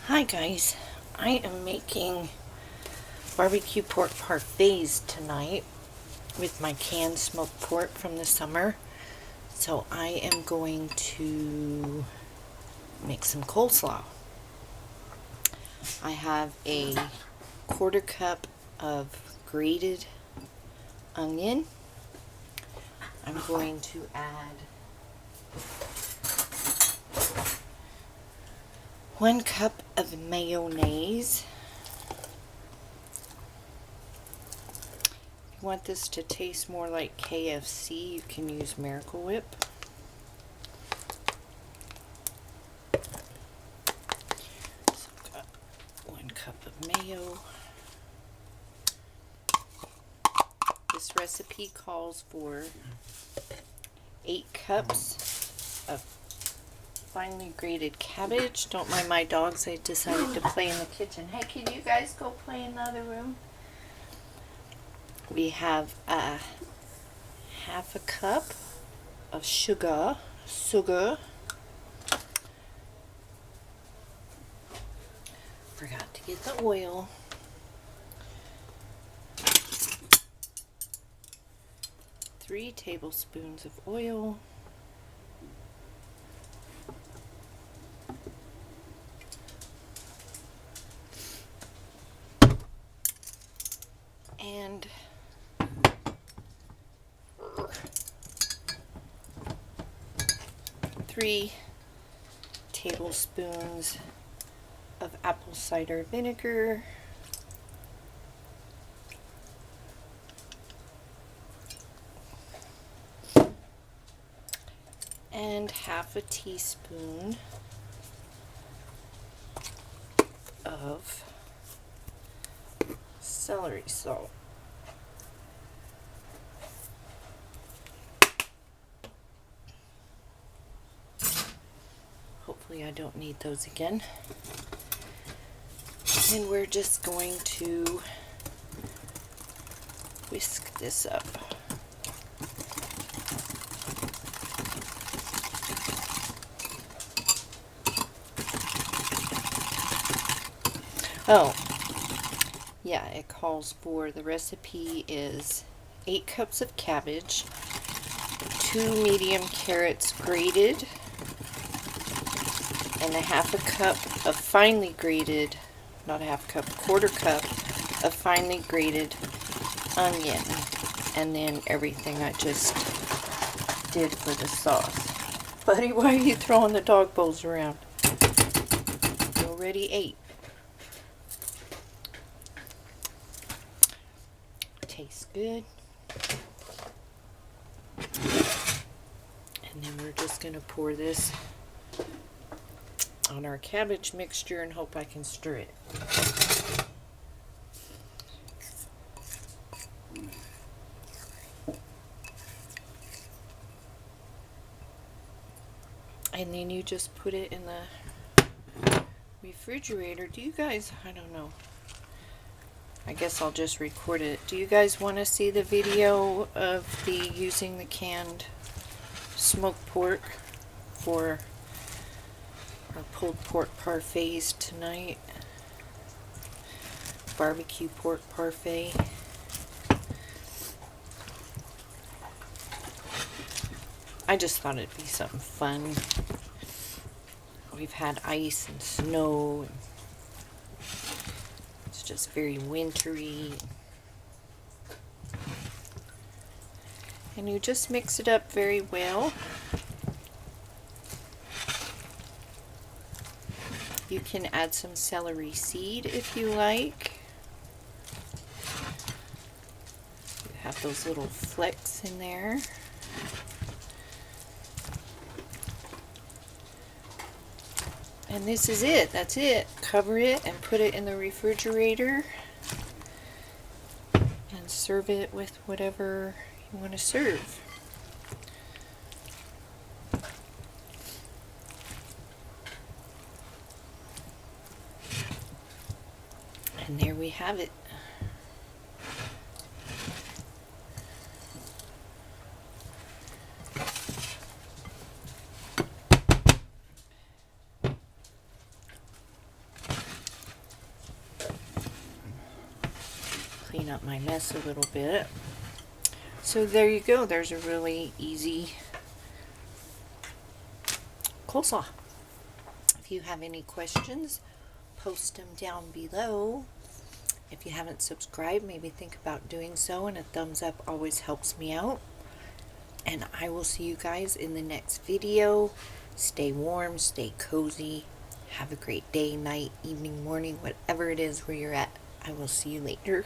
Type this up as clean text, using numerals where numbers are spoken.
Hi guys, I am making barbecue pork parfaits tonight with my canned smoked pork from the summer. So I am going to make some coleslaw. I have a 1/4 cup of grated onion. I'm going to add 1 cup of mayonnaise. If you want this to taste more like KFC, you can use Miracle Whip. So I've got 1 cup of mayo. This recipe calls for 8 cups of finely grated cabbage. Don't mind my dogs, they decided to play in the kitchen. Hey, can you guys go play in the other room? We have 1/2 cup of sugar. Forgot to get the oil. Three tablespoons of oil. And 3 tablespoons of apple cider vinegar. And 1/2 teaspoon of celery salt. Hopefully I don't need those again. And we're just going to whisk this up. Oh, yeah, it calls for, the recipe is 8 cups of cabbage, 2 medium carrots grated, and 1/2 cup of finely grated, not 1/2 cup, 1/4 cup of finely grated onion, and then everything I just did for the sauce. Buddy, why are you throwing the dog bowls around? You already ate. Tastes good. And then we're just going to pour this on our cabbage mixture and hope I can stir it. And then you just put it in the refrigerator. Do you guys, I don't know. I guess I'll just record it. Do you guys want to see the video of the using the canned smoked pork for our pulled pork parfaits tonight? Barbecue pork parfait. I just thought it'd be something fun. We've had ice and snow. And it's just very wintry. And you just mix it up very well. You can add some celery seed if you like. You have those little flecks in there. And this is it. That's it. Cover it and put it in the refrigerator and serve it with whatever you want to serve. And there we have it. clean up my mess a little bit. So there you go. There's a really easy coleslaw. If you have any questions, post them down below. If you haven't subscribed, maybe think about doing so, and a thumbs up always helps me out. And I will see you guys in the next video. Stay warm, stay cozy. Have a great day, night, evening, morning, whatever it is where you're at. I will see you later.